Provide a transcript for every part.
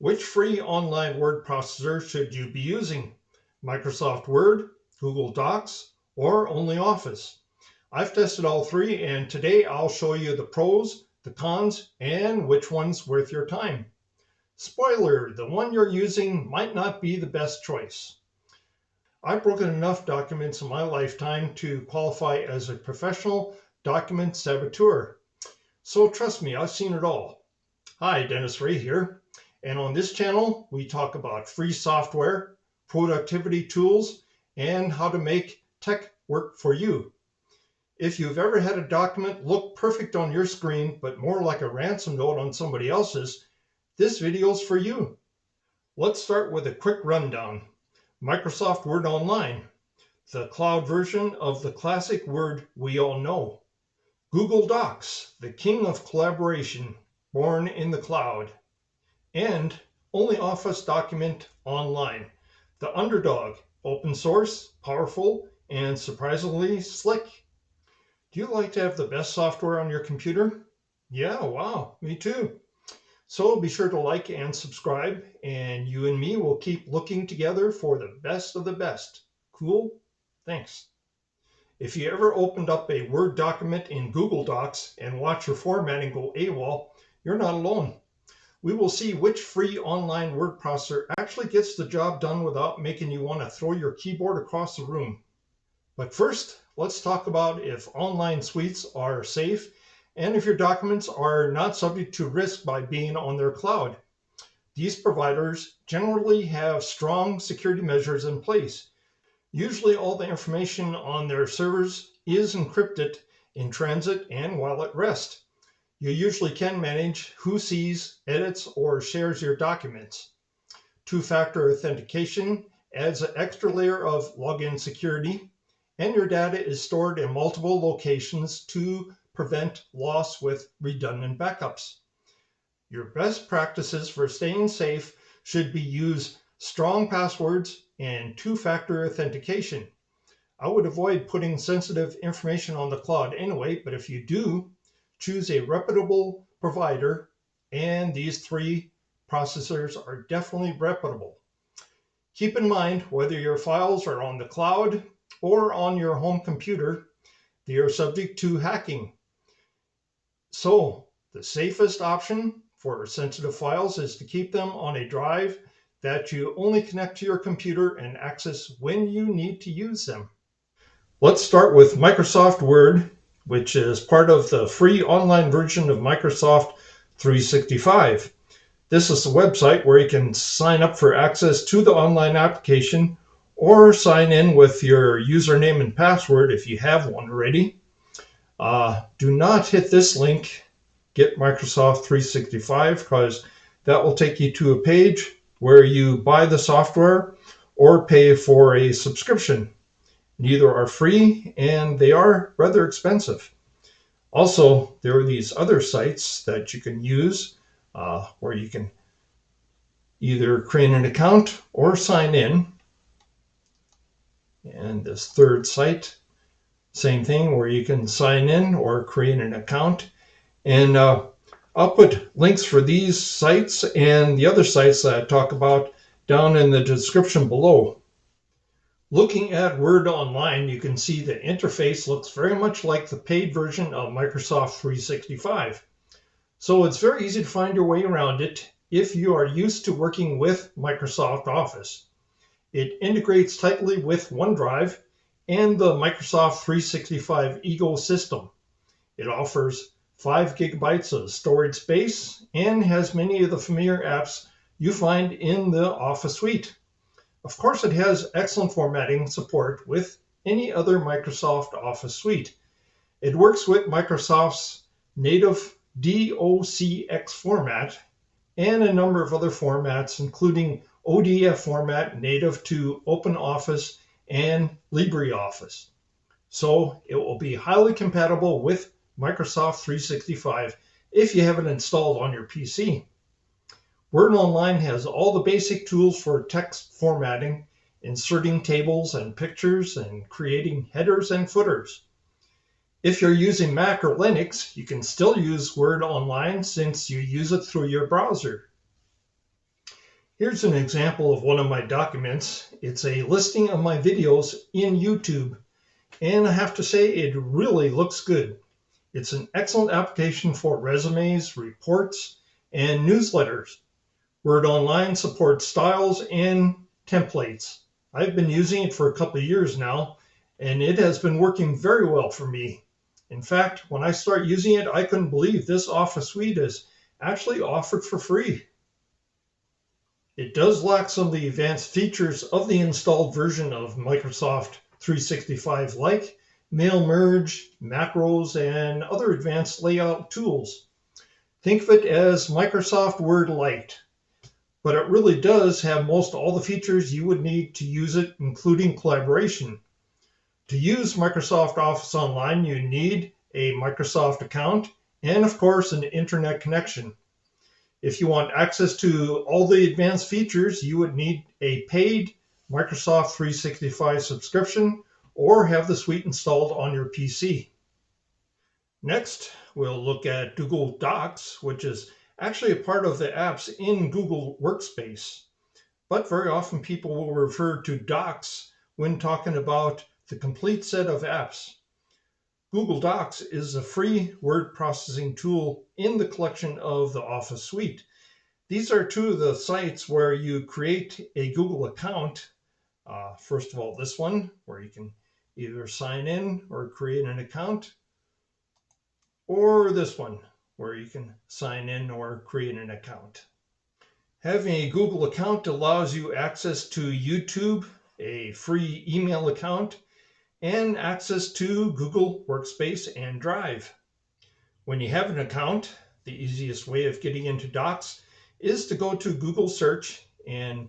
Which free online word processor should you be using? Microsoft Word, Google Docs, or OnlyOffice? I've tested all three, and today I'll show you the pros, the cons, and which one's worth your time. Spoiler, the one you're using might not be the best choice. I've broken enough documents in my lifetime to qualify as a professional document saboteur. So trust me, I've seen it all. Hi, Dennis Ray here. And on this channel, we talk about free software, productivity tools, and how to make tech work for you. If you've ever had a document look perfect on your screen, but more like a ransom note on somebody else's, this video is for you. Let's start with a quick rundown. Microsoft Word Online, the cloud version of the classic Word we all know. Google Docs, the king of collaboration, born in the cloud. And OnlyOffice Document Online, the underdog, open source, powerful, and surprisingly slick. Do you like to have the best software on your computer? Yeah, wow, me too. So be sure to like and subscribe, and you and me will keep looking together for the best of the best. Cool? Thanks. If you ever opened up a Word document in Google Docs and watch your formatting go AWOL, you're not alone. We will see which free online word processor actually gets the job done without making you want to throw your keyboard across the room. But first, let's talk about if online suites are safe and if your documents are not subject to risk by being on their cloud. These providers generally have strong security measures in place. Usually all the information on their servers is encrypted in transit and while at rest. You usually can manage who sees, edits, or shares your documents. Two-factor authentication adds an extra layer of login security, and your data is stored in multiple locations to prevent loss with redundant backups. Your best practices for staying safe should be use strong passwords and two-factor authentication. I would avoid putting sensitive information on the cloud anyway, but if you do, choose a reputable provider, and these three processors are definitely reputable. Keep in mind, whether your files are on the cloud or on your home computer, they are subject to hacking. So the safest option for sensitive files is to keep them on a drive that you only connect to your computer and access when you need to use them. Let's start with Microsoft Word, which is part of the free online version of Microsoft 365. This is the website where you can sign up for access to the online application or sign in with your username and password if you have one already. Do not hit this link, Get Microsoft 365, because that will take you to a page where you buy the software or pay for a subscription. Neither are free, and they are rather expensive. Also, there are these other sites that you can use where you can either create an account or sign in. And this third site, same thing, where you can sign in or create an account. And I'll put links for these sites and the other sites that I talk about down in the description below. Looking at Word Online, you can see the interface looks very much like the paid version of Microsoft 365. So it's very easy to find your way around it if you are used to working with Microsoft Office. It integrates tightly with OneDrive and the Microsoft 365 ecosystem. It offers 5 gigabytes of storage space and has many of the familiar apps you find in the Office suite. Of course, it has excellent formatting support with any other Microsoft Office suite. It works with Microsoft's native DOCX format and a number of other formats, including ODF format native to OpenOffice and LibreOffice. So it will be highly compatible with Microsoft 365 if you have it installed on your PC. Word Online has all the basic tools for text formatting, inserting tables and pictures, and creating headers and footers. If you're using Mac or Linux, you can still use Word Online since you use it through your browser. Here's an example of one of my documents. It's a listing of my videos in YouTube, and I have to say it really looks good. It's an excellent application for resumes, reports, and newsletters. Word Online supports styles and templates. I've been using it for a couple of years now, and it has been working very well for me. In fact, when I started using it, I couldn't believe this Office suite is actually offered for free. It does lack some of the advanced features of the installed version of Microsoft 365, like mail merge, macros, and other advanced layout tools. Think of it as Microsoft Word Lite, but it really does have most all the features you would need to use it, including collaboration. To use Microsoft Office Online, you need a Microsoft account and, of course, an internet connection. If you want access to all the advanced features, you would need a paid Microsoft 365 subscription or have the suite installed on your PC. Next, we'll look at Google Docs, which is actually a part of the apps in Google Workspace. But very often people will refer to Docs when talking about the complete set of apps. Google Docs is a free word processing tool in the collection of the Office suite. These are two of the sites where you create a Google account. First of all, this one, where you can either sign in or create an account, or this one, where you can sign in or create an account. Having a Google account allows you access to YouTube, a free email account, and access to Google Workspace and Drive. When you have an account, the easiest way of getting into Docs is to go to Google Search and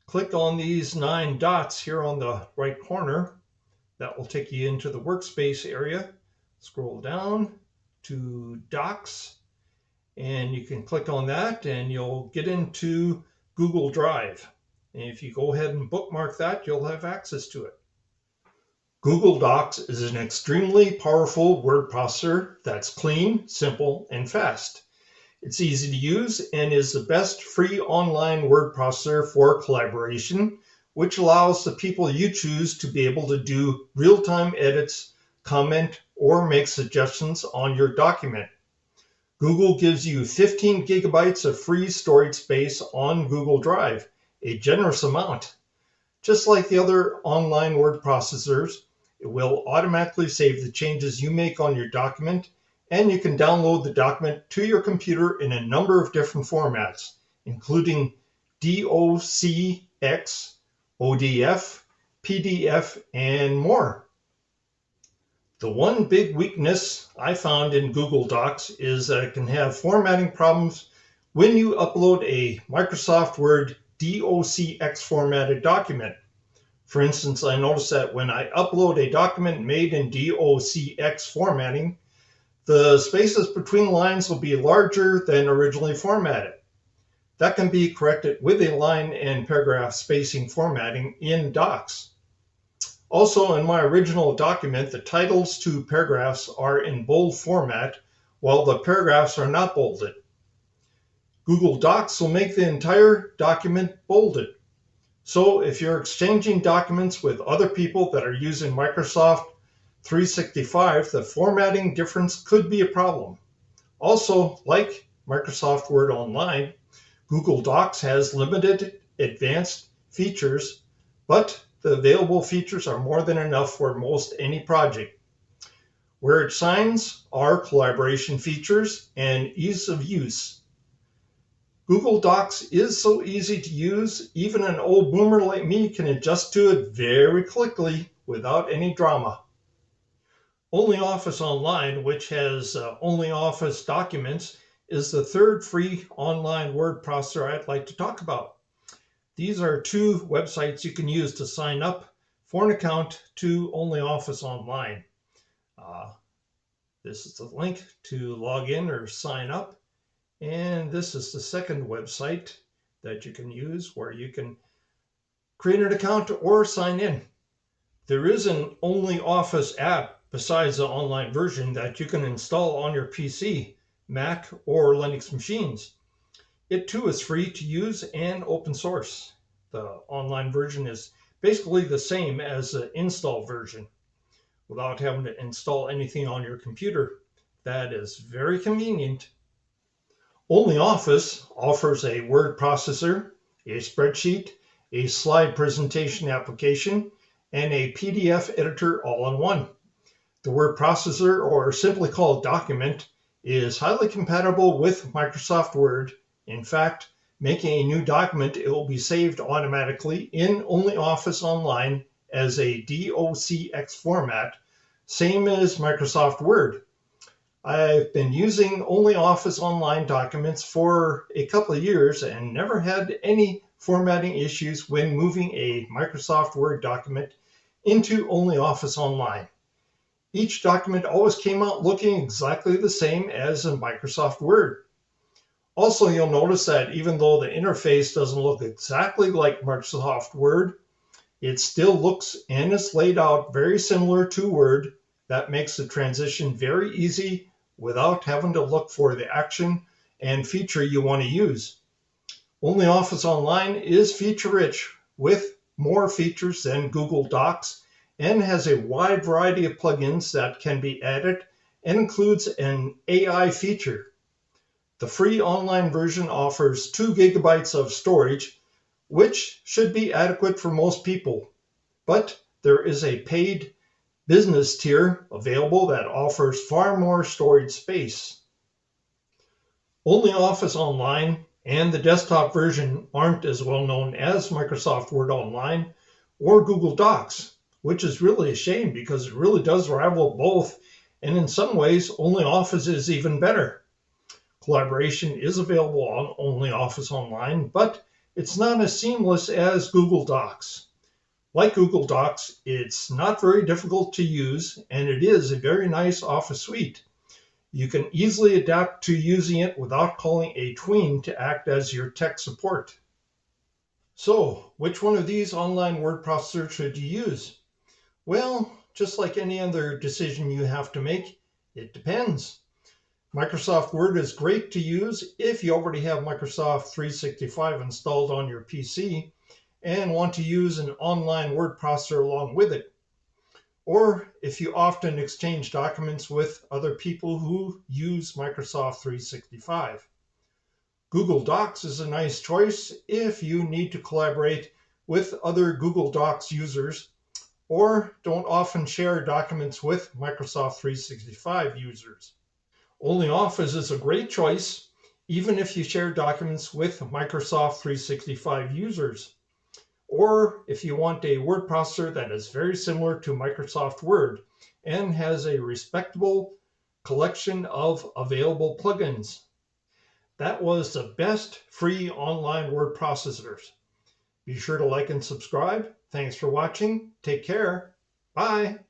click on these 9 dots here on the right corner. That will take you into the Workspace area. Scroll down to Docs, and you can click on that and you'll get into Google Drive. And if you go ahead and bookmark that, you'll have access to it. Google Docs is an extremely powerful word processor that's clean, simple, and fast. It's easy to use and is the best free online word processor for collaboration, which allows the people you choose to be able to do real-time edits, comment, or make suggestions on your document. Google gives you 15 gigabytes of free storage space on Google Drive, a generous amount. Just like the other online word processors, it will automatically save the changes you make on your document, and you can download the document to your computer in a number of different formats, including DOCX, ODF, PDF, and more. The one big weakness I found in Google Docs is that it can have formatting problems when you upload a Microsoft Word DOCX formatted document. For instance, I noticed that when I upload a document made in DOCX formatting, the spaces between lines will be larger than originally formatted. That can be corrected with a line and paragraph spacing formatting in Docs. Also, in my original document, the titles to paragraphs are in bold format, while the paragraphs are not bolded. Google Docs will make the entire document bolded. So if you're exchanging documents with other people that are using Microsoft 365, the formatting difference could be a problem. Also, like Microsoft Word Online, Google Docs has limited advanced features, but the available features are more than enough for most any project. Where it shines are collaboration features and ease of use. Google Docs is so easy to use, even an old boomer like me can adjust to it very quickly without any drama. OnlyOffice Online, which has OnlyOffice documents, is the third free online word processor I'd like to talk about. These are 2 websites you can use to sign up for an account to OnlyOffice Online. This is the link to log in or sign up. And this is the second website that you can use where you can create an account or sign in. There is an OnlyOffice app besides the online version that you can install on your PC, Mac, or Linux machines. It too is free to use and open source. The online version is basically the same as the install version without having to install anything on your computer. That is very convenient. OnlyOffice offers a word processor, a spreadsheet, a slide presentation application, and a PDF editor all in one. The word processor, or simply called document, is highly compatible with Microsoft Word. In fact, making a new document, it will be saved automatically in OnlyOffice Online as a docx format, same as Microsoft Word. I've been using OnlyOffice Online documents for a couple of years and never had any formatting issues when moving a Microsoft Word document into OnlyOffice Online. Each document always came out looking exactly the same as in Microsoft Word. Also, you'll notice that even though the interface doesn't look exactly like Microsoft Word, it still looks and is laid out very similar to Word. That makes the transition very easy without having to look for the action and feature you want to use. OnlyOffice Online is feature-rich with more features than Google Docs and has a wide variety of plugins that can be added and includes an AI feature. The free online version offers 2 gigabytes of storage, which should be adequate for most people. But there is a paid business tier available that offers far more storage space. OnlyOffice Online and the desktop version aren't as well known as Microsoft Word Online or Google Docs, which is really a shame because it really does rival both, and in some ways, OnlyOffice is even better. Collaboration is available on OnlyOffice Online, but it's not as seamless as Google Docs. Like Google Docs, it's not very difficult to use, and it is a very nice Office suite. You can easily adapt to using it without calling a tween to act as your tech support. So, which one of these online word processors should you use? Well, just like any other decision you have to make, it depends. Microsoft Word is great to use if you already have Microsoft 365 installed on your PC and want to use an online word processor along with it, or if you often exchange documents with other people who use Microsoft 365. Google Docs is a nice choice if you need to collaborate with other Google Docs users or don't often share documents with Microsoft 365 users. OnlyOffice is a great choice even if you share documents with Microsoft 365 users, or if you want a word processor that is very similar to Microsoft Word and has a respectable collection of available plugins. That was the best free online word processors. Be sure to like and subscribe. Thanks for watching. Take care. Bye.